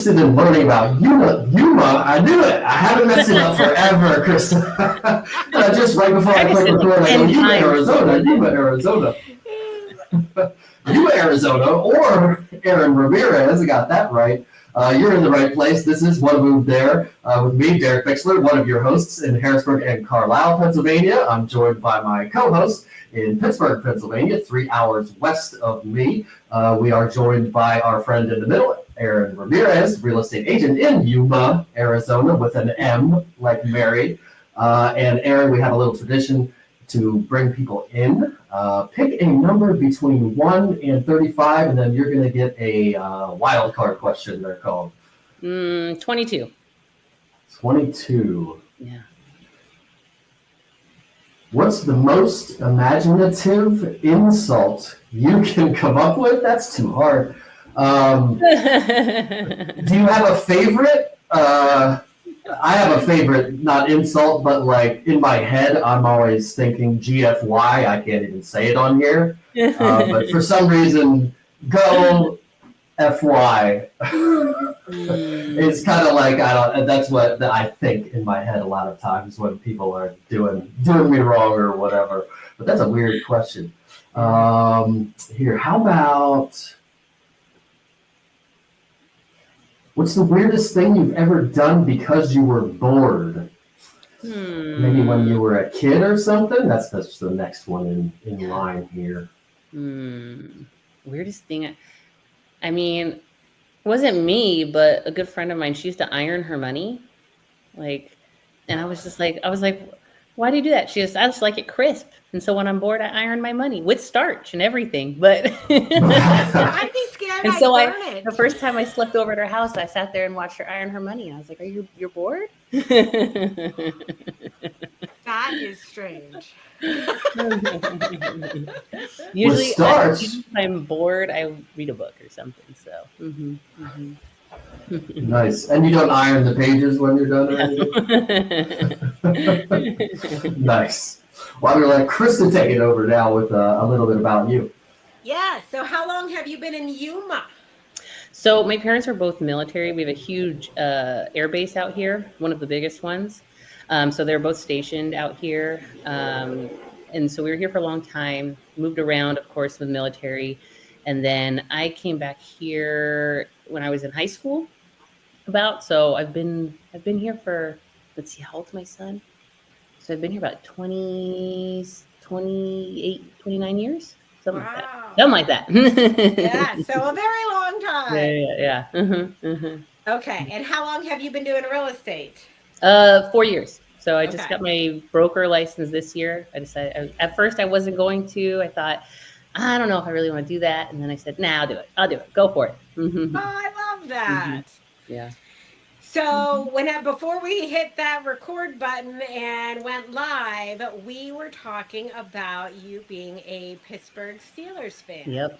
interested in learning about Yuma, I knew it. I haven't messed it up forever, Krista. Just right before I click record, I go, Yuma, Arizona, Yuma, Arizona. Yuma, Arizona, or Eryn Ramirez, I got that right. You're in the right place. This is One Move There with me, DerekBicksler, one of your hosts in Harrisburg and Carlisle, Pennsylvania. I'm joined by my co-host in Pittsburgh, Pennsylvania, 3 hours west of me. We are joined by our friend in the middle, Eryn Ramirez, real estate agent in Yuma, Arizona, with an M, like Mary. And Eryn, we have a little tradition to bring people in. Pick a number between 1 and 35, and then you're going to get a wild card question, they're called. 22. 22. Yeah. What's the most imaginative insult you can come up with? That's too hard. Do you have a favorite? I have a favorite, not insult, but like in my head, I'm always thinking GFY. I can't even say it on here. But for some reason, go FY. It's kind of like, that's what I think in my head a lot of times when people are doing me wrong or whatever. But that's a weird question. Here, how about, what's the weirdest thing you've ever done because you were bored? Maybe when you were a kid or something? That's the next one in line here. Weirdest thing. I mean, it wasn't me, but a good friend of mine, she used to iron her money. And I was like, why do you do that? She goes, I just like it crisp. And so when I'm bored, I iron my money with starch and everything. But I'd be scared. And so the first time I slept over at her house, I sat there and watched her iron her money. And I was like, you're bored? That is strange. Usually starch. If I'm bored, I read a book or something. So. Nice. And you don't iron the pages when you're done or anything? Nice. Well, I'm going to let Krista take it over now with a little bit about you. Yeah. So how long have you been in Yuma? So my parents are both military. We have a huge air base out here, one of the biggest ones. So they're both stationed out here. And so we were here for a long time, moved around, of course, with military. And then I came back here when I was in high school so I've been here for, let's see, how old's my son? So I've been here about 28, 29 years, something like that. Something like that. Yeah, so a very long time. Yeah. Okay, and how long have you been doing real estate? 4 years. So I just got my broker license this year. I decided, at first I wasn't going to. I thought, I don't know if I really want to do that. And then I said, nah, I'll do it. Go for it. Oh, I love that. Yeah. So before we hit that record button and went live, we were talking about you being a Pittsburgh Steelers fan. Yep.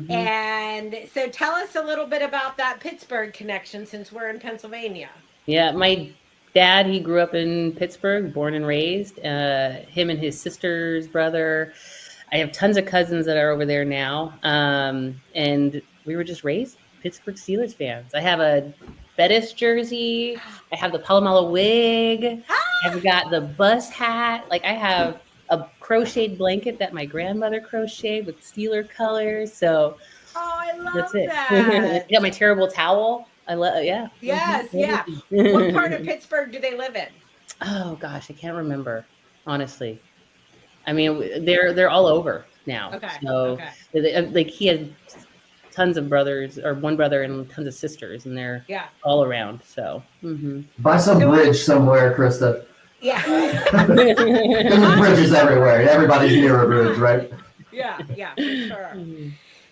And so tell us a little bit about that Pittsburgh connection since we're in Pennsylvania. Yeah, my dad, he grew up in Pittsburgh, born and raised. Him and his sister's brother. I have tons of cousins that are over there now. And we were just raised Pittsburgh Steelers fans. I have a Bettis jersey. I have the Palomalo wig. I've got the bus hat. I have a crocheted blanket that my grandmother crocheted with Steeler colors. So I love that's it. that. I got my terrible towel. I love, yeah. Yes, yeah. What part of Pittsburgh do they live in? Oh gosh, I can't remember, honestly. I mean, they're all over now. Okay. So he had tons of brothers, or one brother and tons of sisters, and they're all around. So Buy some bridge somewhere, Krista. Yeah. There's bridges everywhere. Everybody's near a bridge, right? Yeah, for sure.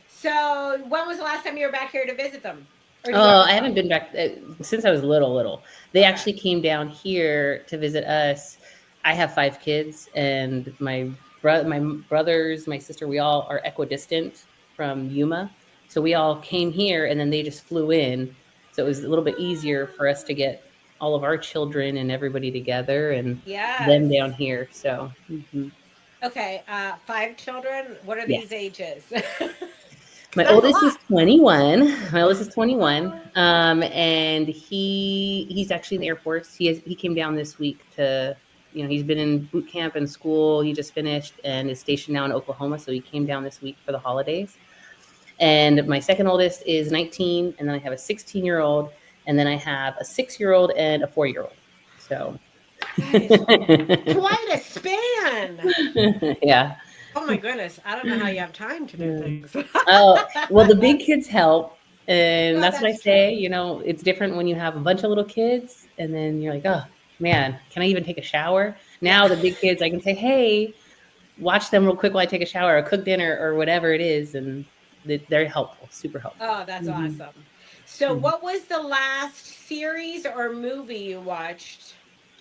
So when was the last time you were back here to visit them? I haven't been back since I was little. They actually came down here to visit us. I have 5 kids, and my brothers, my sister, we all are equidistant from Yuma. So we all came here, and then they just flew in. So it was a little bit easier for us to get all of our children and everybody together and them down here. So. Okay, 5 children. What are these ages? My That's a oldest is lot. 21. My oldest is 21. And he's actually in the Air Force. He came down this week to, he's been in boot camp and school. He just finished and is stationed now in Oklahoma. So he came down this week for the holidays. And my second oldest is 19. And then I have a 16-year-old. And then I have a 6-year-old and a 4-year-old. So That is quite a span. yeah. Oh my goodness. I don't know how you have time to do things. Oh, well, the big kids help. And Well, that's what I that's say, it's different when you have a bunch of little kids and then you're like, oh man, can I even take a shower? Now the big kids, I can say, hey, watch them real quick while I take a shower or cook dinner or whatever it is. And they're helpful, super helpful. Oh, that's awesome. So what was the last series or movie you watched?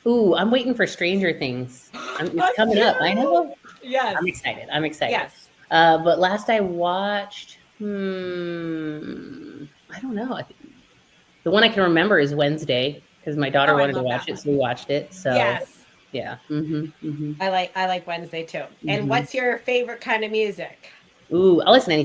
Ooh, I'm waiting for Stranger Things. It's coming up. I know. Yes. I'm excited. Yes. But last I watched, I don't know. The one I can remember is Wednesday because my daughter wanted to watch it, so we watched it. So yes. Yeah. I like Wednesday too. And what's your favorite kind of music? Ooh, I'll listen to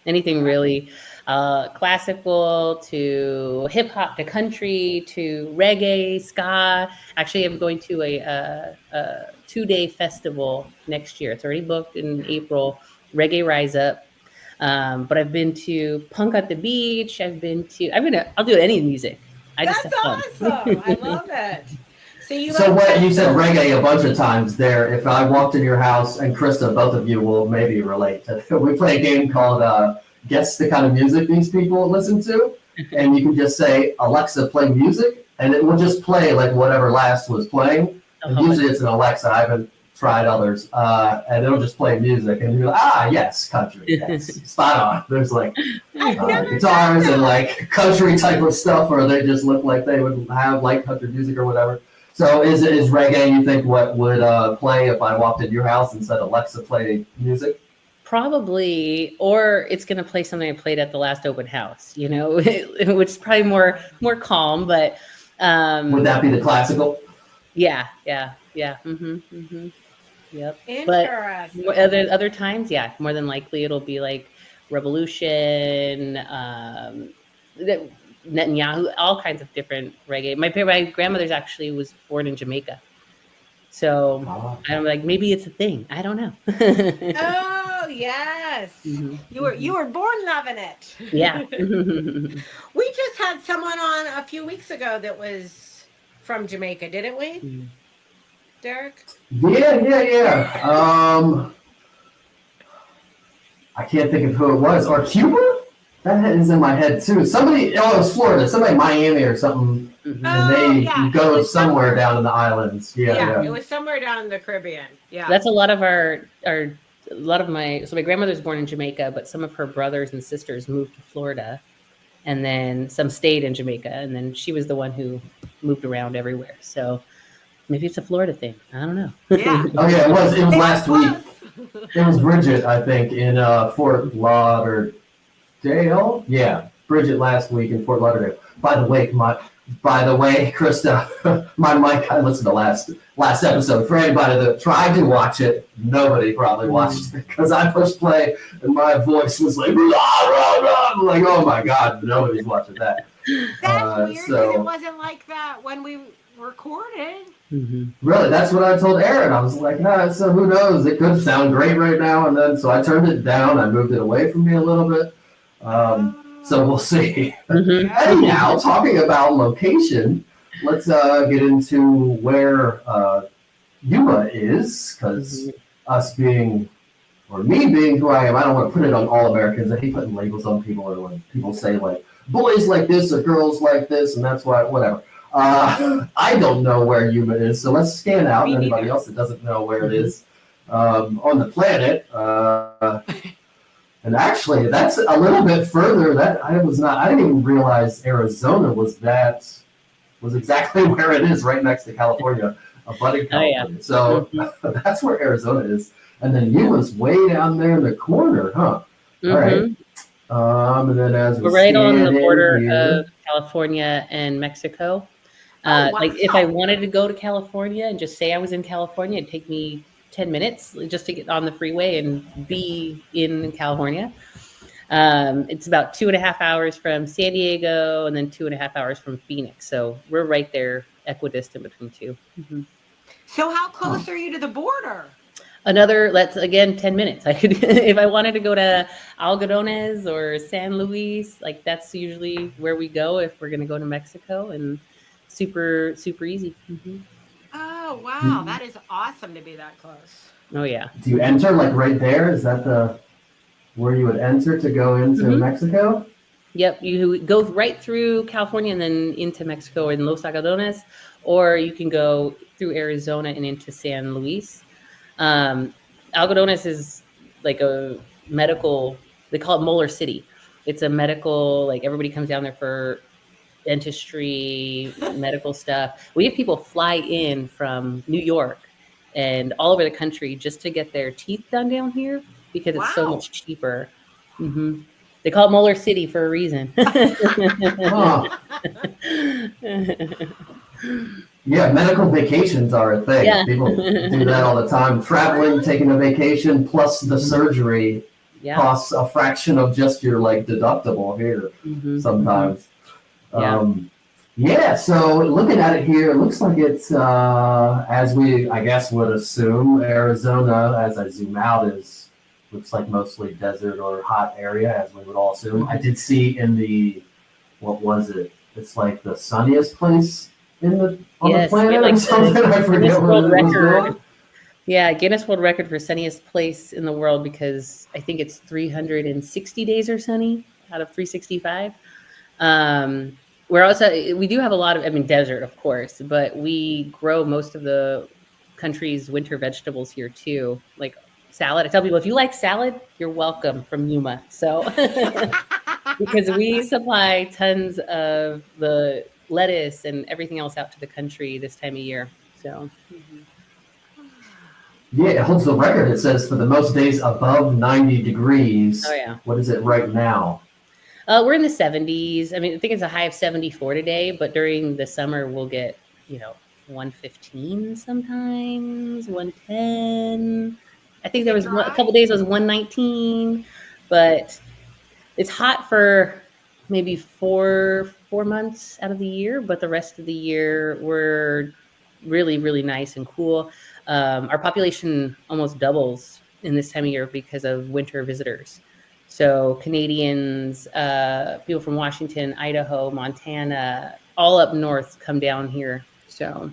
anything really, classical to hip hop to country to reggae, ska. Actually, I'm going to a 2-day festival next year. It's already booked in April. Reggae Rise Up. But I've been to Punk at the Beach. I'll do any music. That's awesome. I love it. So what you said reggae a bunch of times there. If I walked in your house, and Krista, both of you will maybe relate. We play a game called Guess the Kind of Music These People Listen to, and you can just say, Alexa, play music, and it will just play like whatever last was playing. And usually it's an Alexa. I haven't tried others, and it'll just play music, and you're like, yes, country, yes, spot on. There's like guitars and like country type of stuff, or they just look like they would have like country music or whatever. So is reggae, you think, what would play if I walked into your house and said, Alexa, play music? Probably, or it's going to play something I played at the last open house, which is probably more calm, but. Would that be the classical? Yeah. Yep. Interesting. But other times, yeah, more than likely it'll be like Revolution, Netanyahu, all kinds of different reggae. My grandmother's actually was born in Jamaica. So I'm like, maybe it's a thing. I don't know. Oh, yes. You were born loving it. Yeah. We just had someone on a few weeks ago that was from Jamaica, didn't we? Derek? Yeah. I can't think of who it was. Or Cuba? That is in my head too. Somebody, it was Florida. Somebody Miami or something. And they go somewhere down in the islands. Yeah, it was somewhere down in the Caribbean. Yeah. That's a lot of my grandmother's born in Jamaica, but some of her brothers and sisters moved to Florida, and then some stayed in Jamaica, and then she was the one who moved around everywhere. So maybe it's a Florida thing. I don't know. Yeah. Oh yeah, it was last week. It was Bridget, I think, in Fort Lauderdale. Yeah, Bridget last week in Fort Lauderdale. By the way, Krista, my mic. I listened to last episode. For anybody that tried to watch it, nobody probably watched it because I pushed play and my voice was like, rah, rah, rah. I'm like, oh my god, nobody's watching that. That's weird because it wasn't like that when we recorded. Really, that's what I told Eryn. I was like, so who knows? It could sound great right now, and then so I turned it down. I moved it away from me a little bit. So we'll see. Anyhow, talking about location, let's get into where Yuma is, because me being who I am, I don't want to put it on all Americans. I hate putting labels on people, or when people say like boys like this or girls like this, and that's why whatever. I don't know where Yuma is, so let's scan out. And anybody else that doesn't know where it is on the planet. And actually, that's a little bit further. I didn't even realize Arizona was exactly where it is, right next to California, abutting California. Oh, yeah. So that's where Arizona is. And then Yuma's way down there in the corner, huh? All right. And then as we're right on the border of California and Mexico. Wow. Like if I wanted to go to California and just say I was in California, it'd take me 10 minutes just to get on the freeway and be in California. It's about 2.5 hours from San Diego and then 2.5 hours from Phoenix. So we're right there, equidistant between two. Mm-hmm. So how close are you to the border? That's again 10 minutes. I could, if I wanted to go to Algodones or San Luis, like that's usually where we go if we're going to go to Mexico, and super, super easy. Mm-hmm. Oh, wow. That is awesome to be that close. Oh, yeah. Do you enter like right there? Is that where you would enter to go into Mexico? Yep. You go right through California and then into Mexico in Los Algodones, or you can go through Arizona and into San Luis. Algodones is like a medical, they call it Molar City. It's a medical, like everybody comes down there for dentistry, medical stuff. We have people fly in from New York and all over the country just to get their teeth done down here because it's so much cheaper. Mm-hmm. They call it Molar City for a reason. Yeah, medical vacations are a thing. Yeah. People do that all the time. Traveling, taking a vacation, plus the surgery costs a fraction of just your like deductible here sometimes. So looking at it here, it looks like it's, as we, I guess, would assume, Arizona, as I zoom out, looks like mostly desert or hot area, as we would all assume. I did see in the, what was it? It's like the sunniest place on the planet or something. I forget what it was called. Yeah, Guinness World Record for sunniest place in the world because I think it's 360 days are sunny out of 365. We're also, we do have a lot of, desert, of course, but we grow most of the country's winter vegetables here too, like salad. I tell people, if you like salad, you're welcome from Yuma. So, because we supply tons of the lettuce and everything else out to the country this time of year. So. Yeah, it holds the record. It says for the most days above 90 degrees. Oh, yeah. What is it right now? We're in the 70s. I think it's a high of 74 today, but during the summer we'll get, 115 sometimes, 110. I think there was a couple days it was 119, but it's hot for maybe four months out of the year, but the rest of the year we're really, really nice and cool. Our population almost doubles in this time of year because of winter visitors. So Canadians, people from Washington, Idaho, Montana, all up north come down here. So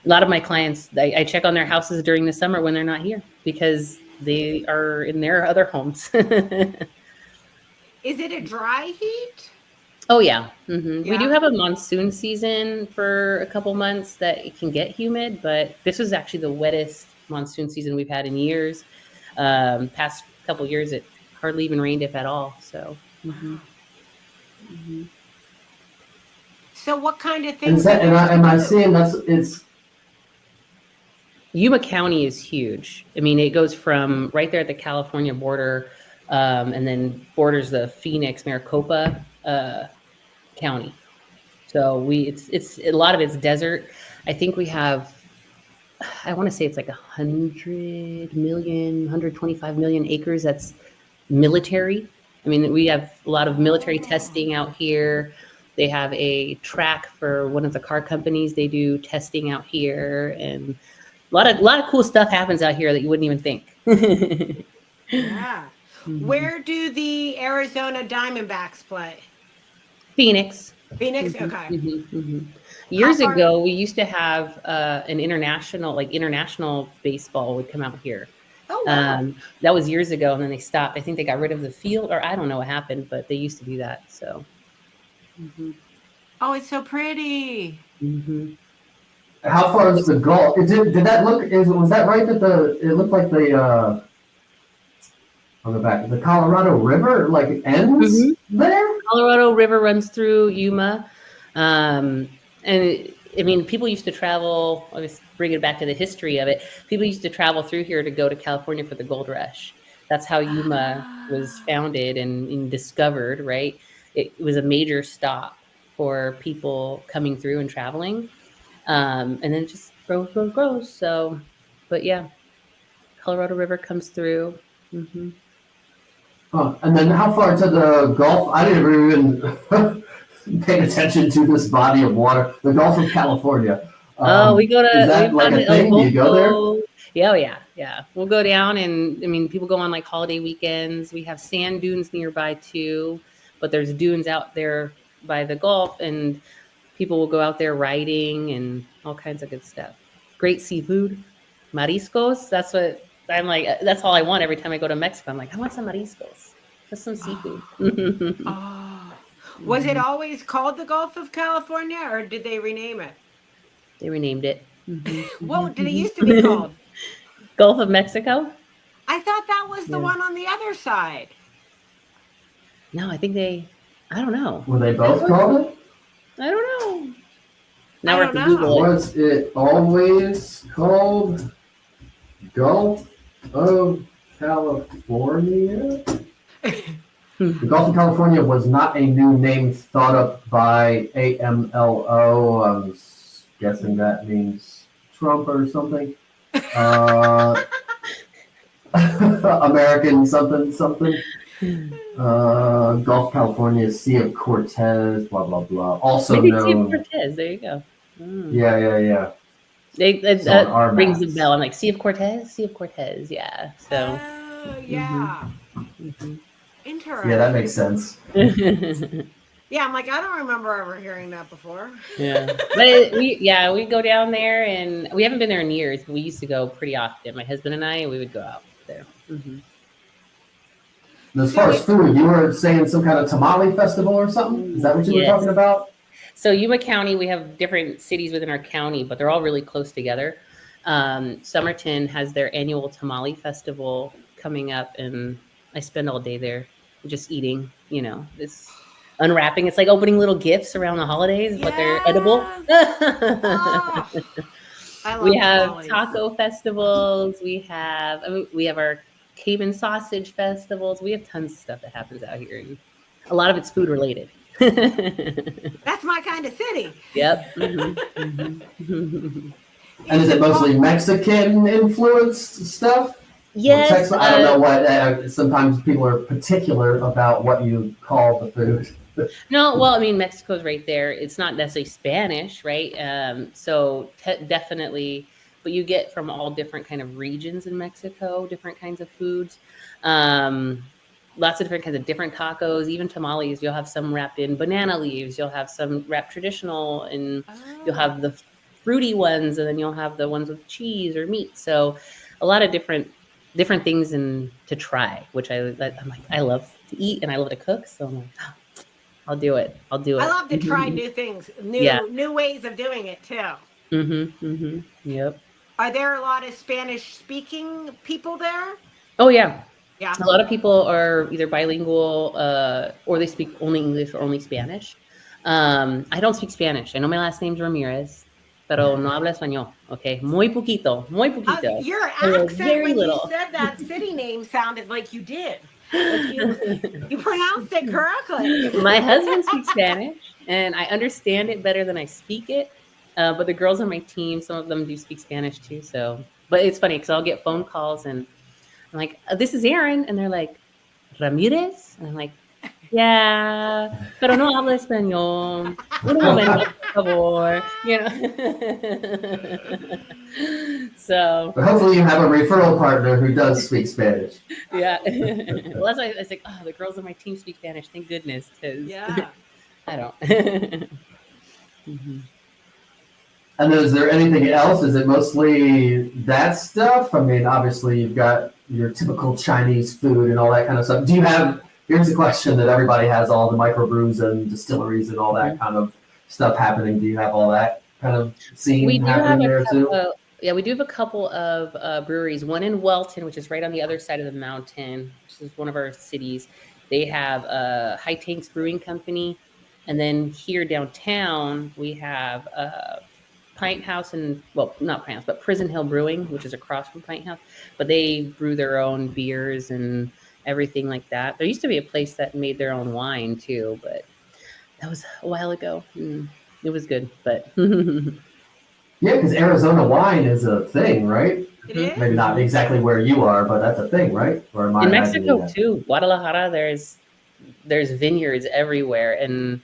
a lot of my clients, I check on their houses during the summer when they're not here because they are in their other homes. Is it a dry heat? Oh, yeah. Mm-hmm. Yeah. We do have a monsoon season for a couple months that it can get humid, but this was actually the wettest monsoon season we've had in years. Past couple years, it hardly even rained, if at all. So. So what kind of things? Am I seeing it's Yuma County is huge. It goes from right there at the California border, and then borders the Phoenix, Maricopa County. So it's a lot of it's desert. I think we have, I want to say it's like 125 million acres. That's military. We have a lot of military testing out here. They have a track for one of the car companies. They do testing out here, and a lot of cool stuff happens out here that you wouldn't even think. Yeah. Mm-hmm. Where do the Arizona Diamondbacks play? Phoenix. Okay. Years ago, we used to have an international baseball would come out here. Oh, wow. That was years ago, and then they stopped. I think they got rid of the field, or I don't know what happened, but they used to do that. So. Oh, it's so pretty. How far is the Gulf? Did that look? Was that right? That it looked like the. On the back, the Colorado River ends there. Colorado River runs through Yuma, and people used to travel. I'll just bring it back to the history of it. People used to travel through here to go to California for the gold rush. That's how Yuma was founded and discovered. Right, it was a major stop for people coming through and traveling, and then it just grows. So, but yeah, Colorado River comes through. And then how far to the Gulf? I never even paid attention to this body of water. The Gulf of California. Oh, we go Is to, that we've like gone a to El thing? Do you go there? Golfo. Yeah, oh yeah, yeah. We'll go down and, I mean, people go on like holiday weekends. We have sand dunes nearby too, but there's dunes out there by the Gulf, and people will go out there riding and all kinds of good stuff. Great seafood, mariscos. That's what I'm like. That's all I want every time I go to Mexico. I'm like, I want some mariscos, just some seafood. Oh. Was it always called the Gulf of California, or did they rename it? They renamed it. What did it used to be called? Gulf of Mexico? I thought that was the Yeah. one on the other side. No, I think I don't know. Were they both called it? I don't know. Now I we're at the don't know. Google it. Was it always called Gulf of California? The Gulf of California was not a new name thought up by AMLO. I'm guessing that means Trump or something. American something something. Gulf California, Sea of Cortez, blah blah blah. Also Maybe Sea of known. Cortez. There you go. Yeah. It So on our rings a maps. bell. I'm like, Sea of Cortez? Sea of Cortez, yeah. So, Oh, yeah. mhm. Interesting. Yeah, that makes sense. Yeah, I'm like, I don't remember ever hearing that before. Yeah. But we go down there, and we haven't been there in years, but we used to go pretty often. My husband and I, we would go out there. And as far as food, you were saying some kind of tamale festival or something? Is that what you were Yes. talking about? So Yuma County, we have different cities within our county, but they're all really close together. Somerton has their annual tamale festival coming up, and I spend all day there just eating, this unwrapping. It's like opening little gifts around the holidays, but they're edible. Oh, I love We have tamales. taco festivals. We have our Cajun sausage festivals. We have tons of stuff that happens out here, and a lot of it's food related. That's my kind of city. Yep. And is it mostly Mexican influenced stuff? Yes. Tex- I don't know what. Sometimes people are particular about what you call the food. No, well, I mean, Mexico's right there. It's not necessarily Spanish, right? So definitely, but you get from all different kind of regions in Mexico, different kinds of foods. Lots of different kinds of different tacos, even tamales. You'll have some wrapped in banana leaves. You'll have some wrapped traditional, and you'll have the fruity ones, and then you'll have the ones with cheese or meat. So a lot of different things to try, which I'm like, I love to eat and I love to cook. So I'm like, oh, I'll do it. I love to try new things, new ways of doing it too. Yep. Are there a lot of Spanish speaking people there? Oh yeah. Yeah. A lot of people are either bilingual or they speak only English or only Spanish. I don't speak Spanish. I know my last name's Ramirez, pero no habla español. Okay, muy poquito. Your accent when you said that city name sounded like you did. Like you pronounced it correctly. My husband speaks Spanish, and I understand it better than I speak it. But the girls on my team, some of them do speak Spanish too. So, but it's funny because I'll get phone calls and I'm like, this is Eryn. And they're like, Ramirez? And I'm like, yeah, pero no habla español. Un momento, por favor. So. But hopefully you have a referral partner who does speak Spanish. Yeah. Well, that's why I was like, oh, the girls on my team speak Spanish. Thank goodness. Because I don't. And is there anything else? Is it mostly that stuff? I mean, obviously you've got your typical Chinese food and all that kind of stuff. Do you have, here's a question that everybody has, all the microbrews and distilleries and all that kind of stuff happening. Do you have all that kind of scene happening there too? Yeah, we do have a couple of breweries. One in Welton, which is right on the other side of the mountain, which is one of our cities. They have High Tanks Brewing Company. And then here downtown, we have Pint House and, well, not Pint House, but Prison Hill Brewing, which is across from Pint House. But they brew their own beers and everything like that. There used to be a place that made their own wine too, but that was a while ago. It was good, but Yeah, because Arizona wine is a thing, right? It is? Maybe not exactly where you are, but that's a thing, right? Or am I In imagining Mexico that? too, Guadalajara, there's vineyards everywhere and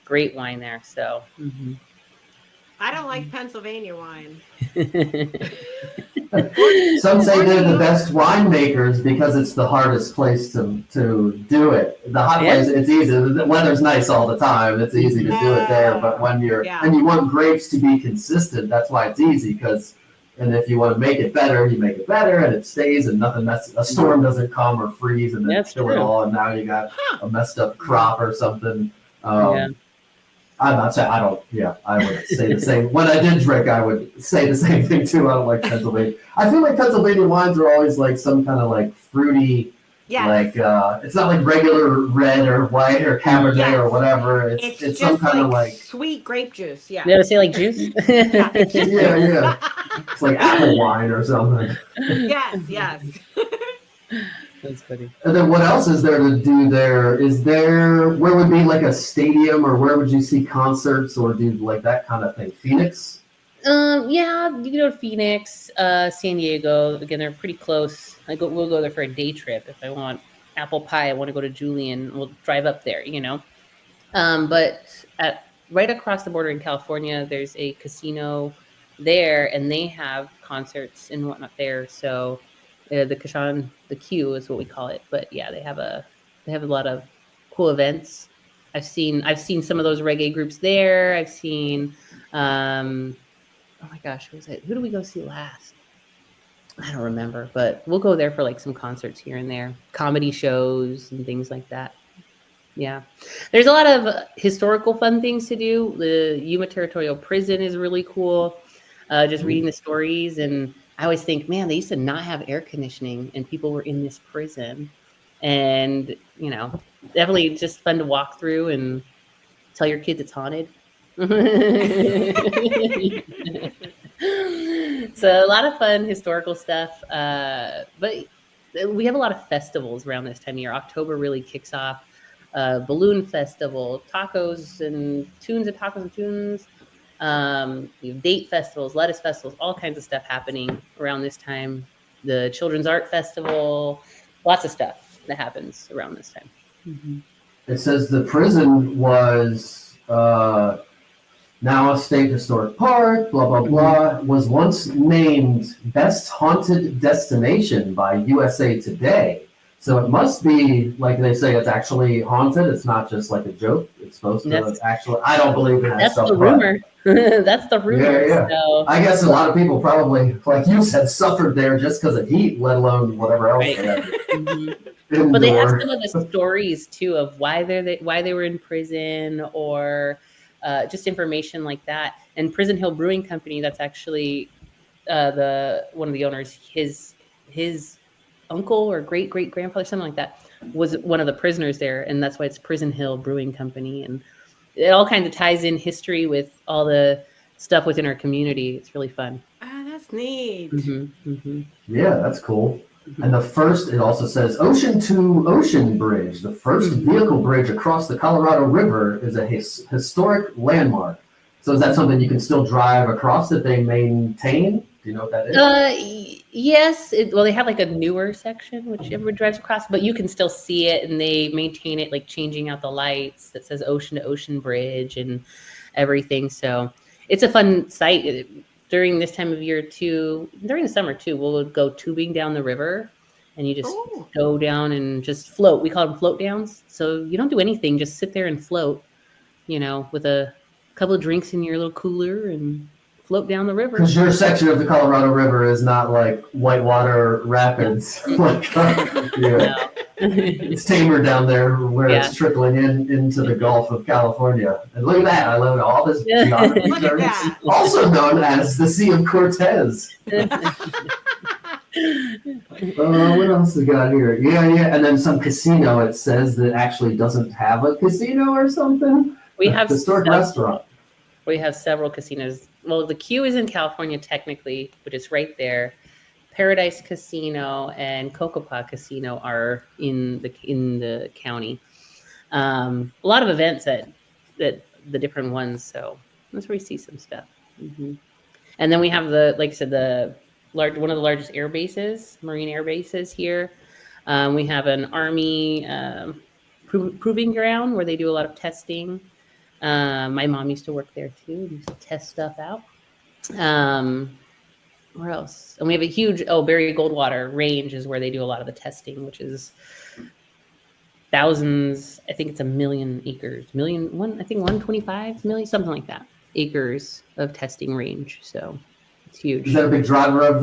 great wine there. So. I don't like Pennsylvania wine. Some say Or they're do the you? best winemakers because it's the hardest place to do it. The hot Yeah. place, it's easy. The weather's nice all the time. It's easy to do it there. But when Yeah. and you want grapes to be consistent, that's why it's easy. And if you want to make it better, you make it better, and it stays, and a storm doesn't come or freeze and then That's kill it true. all, and now you got Huh. a messed up crop or something. Yeah. I'm not saying I don't. Yeah, I would say the same. When I did drink, I would say the same thing too. I don't like Pennsylvania. I feel like Pennsylvania wines are always like some kind of like fruity, Yes. like it's not like regular red or white or Cabernet Yes. or whatever. It's just some kind of like sweet grape juice. Yeah. You ever say like juice? Yeah, it's just yeah. It's like apple wine or something. yes. That's funny. And then what else is there to do there? Where would be like a stadium or where would you see concerts or do like that kind of thing? Phoenix? Yeah, you can go to Phoenix, San Diego. Again, they're pretty close. We'll go there for a day trip. If I want apple pie, I want to go to Julian. We'll drive up there, But right across the border in California, there's a casino there, and they have concerts and whatnot there. So the Q is what we call it. But yeah, they have a lot of cool events. I've seen some of those reggae groups there. I've seen. Oh my gosh, who was it? Who did we go see last? I don't remember, but we'll go there for like some concerts here and there, comedy shows and things like that. Yeah. There's a lot of historical fun things to do. The Yuma Territorial Prison is really cool. Just reading the stories. And I always think, man, they used to not have air conditioning and people were in this prison. And, definitely just fun to walk through and tell your kids it's haunted. So a lot of fun historical stuff, but we have a lot of festivals around this time of year. October really kicks off. Balloon festival, tacos and tunes. You have date festivals, lettuce festivals, all kinds of stuff happening around this time. The Children's Art Festival, lots of stuff that happens around this time. Mm-hmm. It says the prison was now a state historic park, blah, blah, blah, was once named Best Haunted Destination by USA Today. So it must be, like they say, it's actually haunted. It's not just like a joke. It's supposed to actually, I don't believe in that that's stuff. The rumor. That's the rumor. Yeah. So. I guess a lot of people probably, like you said, suffered there just because of heat, let alone whatever else right. they had. Mm-hmm. But they have some of the stories, too, of why they were in prison or just information like that. And Prison Hill Brewing Company, that's actually one of the owners, his uncle or great-great-grandfather, something like that, was one of the prisoners there. And that's why it's Prison Hill Brewing Company. And it all kind of ties in history with all the stuff within our community. It's really fun. Ah, that's neat. Mm-hmm, mm-hmm. Yeah, that's cool. And it also says Ocean to Ocean Bridge, the first vehicle bridge across the Colorado River, is a historic landmark. So is that something you can still drive across that they maintain? Do you know what that is? Yes. They have like a newer section, which everyone drives across, but you can still see it, and they maintain it, like changing out the lights that says Ocean to Ocean Bridge and everything. So it's a fun site. During this time of year too, during the summer too, we'll go tubing down the river, and you just go down and just float. We call them float downs. So you don't do anything, just sit there and float, with a couple of drinks in your little cooler and float down the river. Because your section of the Colorado River is not like Whitewater Rapids. No. It's tamer down there where it's trickling into the Gulf of California. And look at that. I learned all this geography terms, also known as the Sea of Cortez. What else we got here? Yeah. And then some casino, it says, that actually doesn't have a casino or something. We have historic restaurant. We have several casinos. Well, the Q is in California technically, but it's right there. Paradise Casino and Cocopah Casino are in the county. A lot of events at the different ones, so that's where we see some stuff. Mm-hmm. And then we have the, like I said, one of the largest air bases, Marine air bases here. We have an Army proving ground where they do a lot of testing. My mom used to work there too. Used to test stuff out. Where else? And we have a huge Barry Goldwater Range is where they do a lot of the testing, which is thousands. I think it's 1 million acres. I think 125 million, something like that, acres of testing range. So it's huge. Is that a big driver of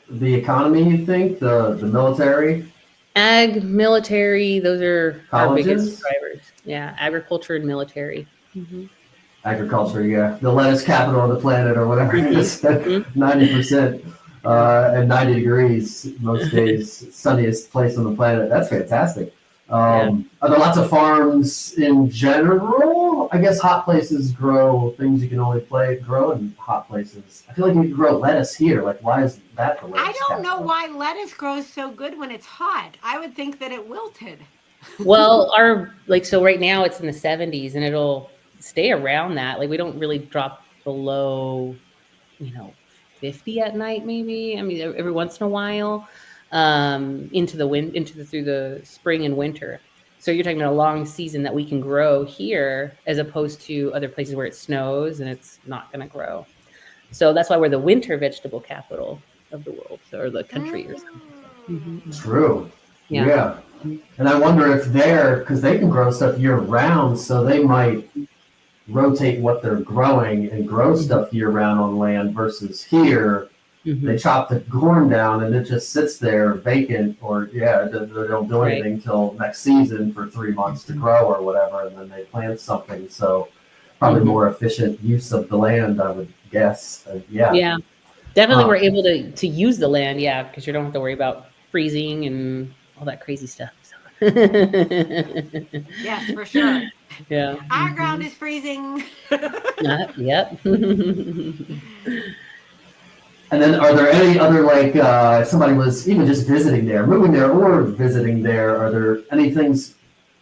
the economy? You think the military? Ag, military, those are our Colleges? biggest drivers. Yeah, agriculture and military. Agriculture, yeah. The lettuce capital of the planet or whatever it is. 90% and 90 degrees most days, sunniest place on the planet. That's fantastic. Are there lots of farms in general? I guess hot places grow things you can only grow in hot places. I feel like you can grow lettuce here. Like, why is that the lettuce I don't know capital? why lettuce grows so good when it's hot. I would think that it wilted. Well, so right now it's in the 70s and it'll stay around that. Like we don't really drop below, 50 at night, maybe. I mean, every once in a while, through the spring and winter. So you're talking about a long season that we can grow here as opposed to other places where it snows and it's not going to grow. So that's why we're the winter vegetable capital of the world, or the country or something. True. Yeah. And I wonder if because they can grow stuff year round, so they might rotate what they're growing and grow stuff year round on land versus here. They chop the corn down and it just sits there vacant, or they don't do anything until next season for 3 months to grow or whatever, and then they plant something. So probably more efficient use of the land, I would guess. Yeah, definitely we're able to use the land, because you don't have to worry about freezing and all that crazy stuff. So. Yes, for sure. Yeah. Our ground is freezing. Yep. And then are there any other, if somebody was even just visiting there, moving there or visiting there, are there any things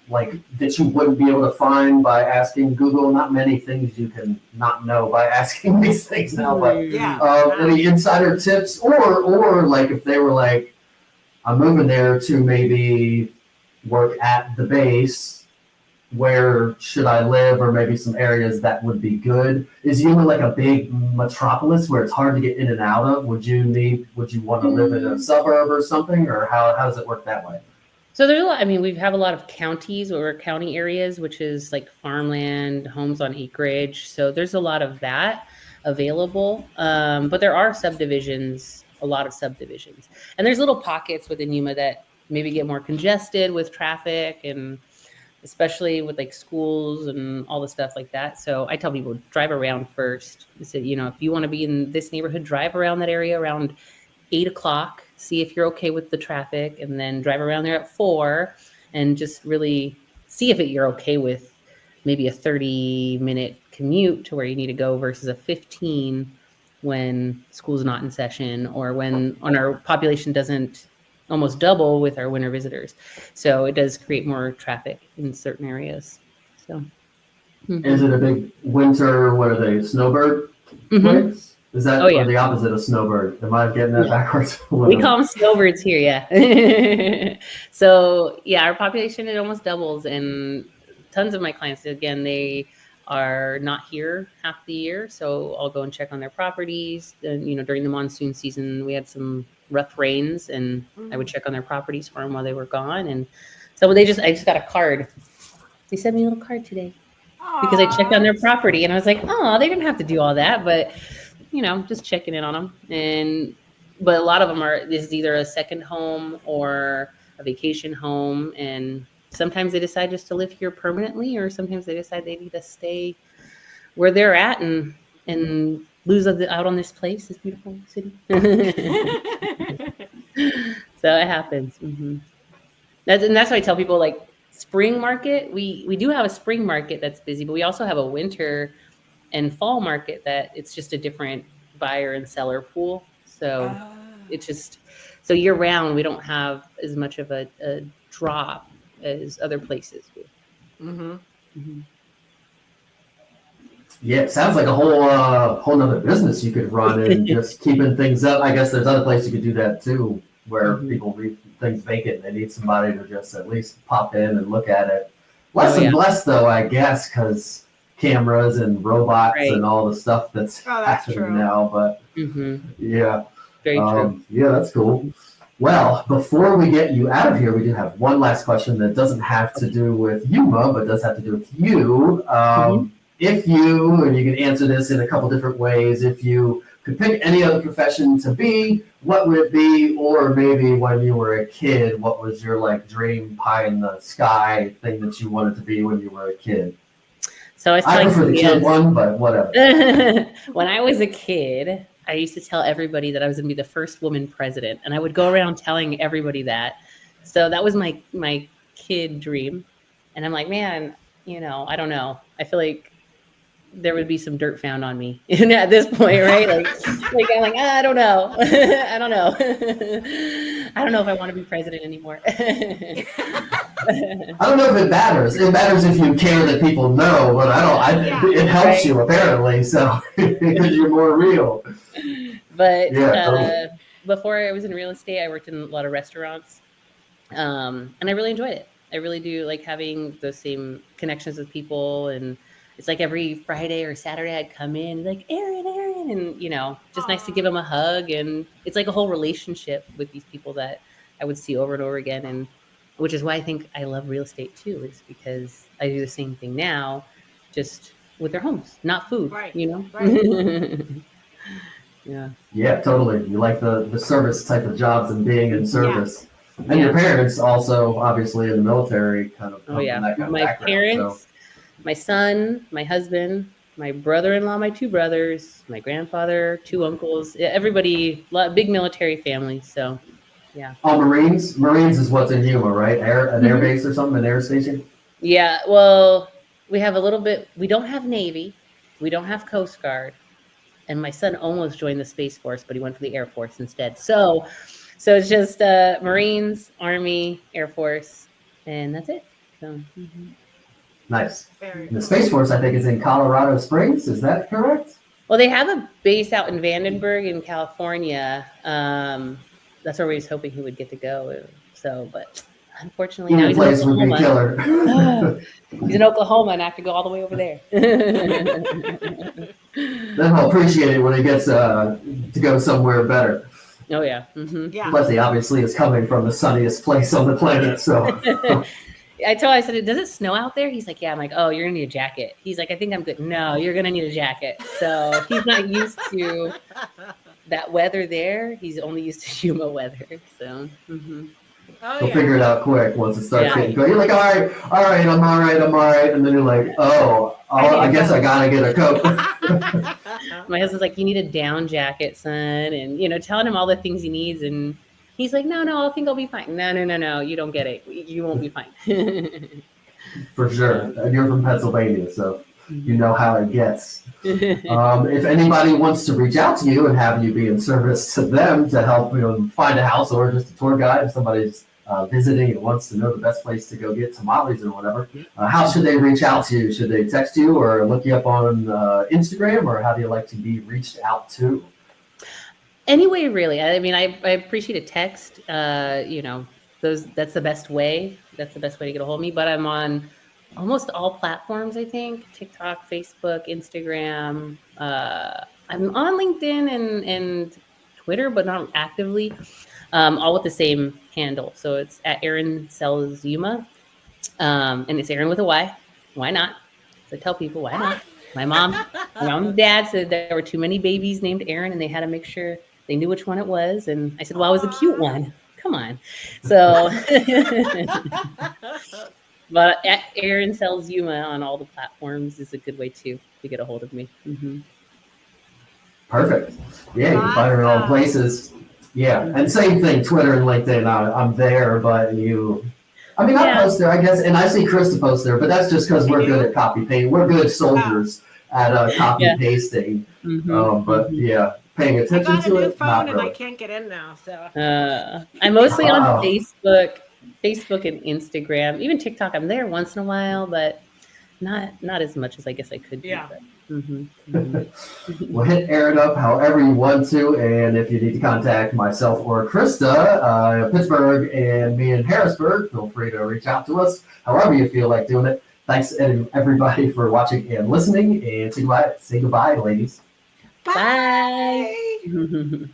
that you wouldn't be able to find by asking Google? Not many things you can not know by asking these things now, but any insider tips or if they were I'm moving there to maybe work at the base, where should I live, or maybe some areas that would be good? Is Yuma a big metropolis where it's hard to get in and out of? Would you want to live in a suburb or something, or how does it work that way? So there's a lot. I mean, we have a lot of counties or county areas, which is like farmland, homes on acreage. So there's a lot of that available. But there are a lot of subdivisions. And there's little pockets within Yuma that maybe get more congested with traffic, and especially with schools and all the stuff like that. So I tell people, drive around first. So, if you want to be in this neighborhood, drive around that area around 8 o'clock, see if you're okay with the traffic, and then drive around there at 4 and just really see if you're okay with maybe a 30-minute commute to where you need to go versus a 15 when school's not in session, or when our population doesn't almost double with our winter visitors. So it does create more traffic in certain areas. So Is it a big winter, what are they, snowbird place? Is that or the opposite of snowbird? Am I getting that backwards? We call them snowbirds here, yeah. So our population, it almost doubles, and tons of my clients, again, they are not here half the year. So I'll go and check on their properties. And, during the monsoon season, we had some rough rains, and I would check on their properties for them while they were gone. And so I just got a card. They sent me a little card today because I checked on their property, and I was like, oh, they didn't have to do all that, but just checking in on them. But a lot of them this is either a second home or a vacation home, and sometimes they decide just to live here permanently, or sometimes they decide they need to stay where they're at and lose out on this place, this beautiful city. So it happens. That's why I tell people, spring market. We do have a spring market that's busy, but we also have a winter and fall market that it's just a different buyer and seller pool. So it's just year round we don't have as much of a drop as other places do. Yeah, it sounds like a whole nother business you could run and just keeping things up. I guess there's other places you could do that too, where people leave things vacant. They need somebody to just at least pop in and look at it. Less and less though, I guess, because cameras and robots and all the stuff that's happening now. But yeah, very true. Yeah, that's cool. Well, before we get you out of here, we do have one last question that doesn't have to do with Yuma, but does have to do with you. If you, and you can answer this in a couple different ways, if you could pick any other profession to be, what would it be? Or maybe when you were a kid, what was your like dream pie in the sky thing that you wanted to be when you were a kid? So I prefer the kid one, but whatever. When I was a kid, I used to tell everybody that I was going to be the first woman president, and I would go around telling everybody that. So that was my kid dream. And I'm like, man, I don't know. I feel like there would be some dirt found on me at this point, right? Like I'm like, I don't know. I don't know. I don't know if I want to be president anymore. I don't know if it matters. It matters if you care that people know, but it helps you apparently, so because you're more real. But before I was in real estate, I worked in a lot of restaurants, and I really enjoyed it. I really do like having those same connections with people, and it's like every Friday or Saturday I'd come in like, Eryn, and, just nice to give them a hug. And it's like a whole relationship with these people that I would see over and over again. And which is why I think I love real estate too, is because I do the same thing now, just with their homes, not food, Right. Yeah. Yeah, totally. You like the service type of jobs and being in service. Yeah. And your parents also, obviously, in the military, kind of come from that kind of my background. Parents, my son, my husband, my brother-in-law, my two brothers, my grandfather, two uncles, everybody, big military family. So, yeah. Oh, Marines? Marines is what's in Yuma, right? An air base or something, an air station? Yeah, well, we have a little bit. We don't have Navy. We don't have Coast Guard. And my son almost joined the Space Force, but he went for the Air Force instead. So it's just Marines, Army, Air Force, and that's it. So. Nice. The Space Force, I think, is in Colorado Springs. Is that correct? Well, they have a base out in Vandenberg in California. That's where we was hoping he would get to go. So, but unfortunately, now he's in Oklahoma. Would be killer. He's in Oklahoma, and I have to go all the way over there. Then I'll appreciate it when he gets to go somewhere better. Oh, yeah. Yeah. Plus, he obviously is coming from the sunniest place on the planet, so... I said, does it snow out there? He's like, yeah. I'm like, oh, you're gonna need a jacket. He's like, I think I'm good. No, you're gonna need a jacket. So he's not used to that weather there. He's only used to Yuma weather. So He'll figure it out quick once it starts getting good. You're like, all right, I'm all right. And then you're like, I guess I gotta get a coat. My husband's like, you need a down jacket, son. And, telling him all the things he needs. And he's like, no, I think I'll be fine. No, you don't get it. You won't be fine. For sure. And you're from Pennsylvania, so you know how it gets. If anybody wants to reach out to you and have you be in service to them to help find a house, or just a tour guide, if somebody's visiting and wants to know the best place to go get tamales or whatever, how should they reach out to you? Should they text you or look you up on Instagram, or how do you like to be reached out to? Anyway, really. I mean, I appreciate a text. That's the best way. That's the best way to get a hold of me. But I'm on almost all platforms, I think. TikTok, Facebook, Instagram. I'm on LinkedIn and Twitter, but not actively. All with the same handle. So it's at Eryn Sells Yuma. And it's Eryn with a Y. Why not? So I tell people, why not? My mom and dad said there were too many babies named Eryn, and they had to make sure they knew which one it was. And I said, well, I was a cute one. Come on. So, but at Eryn Sells Yuma on all the platforms is a good way to get a hold of me. Perfect. Yeah, you can find her in all places. Yeah, and same thing, Twitter and LinkedIn. I'm there, but I post there, I guess, and I see Krista post there, but that's just because we're good at copy paste. We're good soldiers at copy pasting. But paying attention to it. I got a new phone and I can't get in now. So I'm mostly on Facebook and Instagram, even TikTok. I'm there once in a while, but not as much as I guess I could. Yeah. Mhm, mhm. Well, hit Eryn up however you want to, and if you need to contact myself or Krista, Pittsburgh and me in Harrisburg, feel free to reach out to us however you feel like doing it. Thanks everybody for watching and listening, and say goodbye, ladies. Bye. Bye.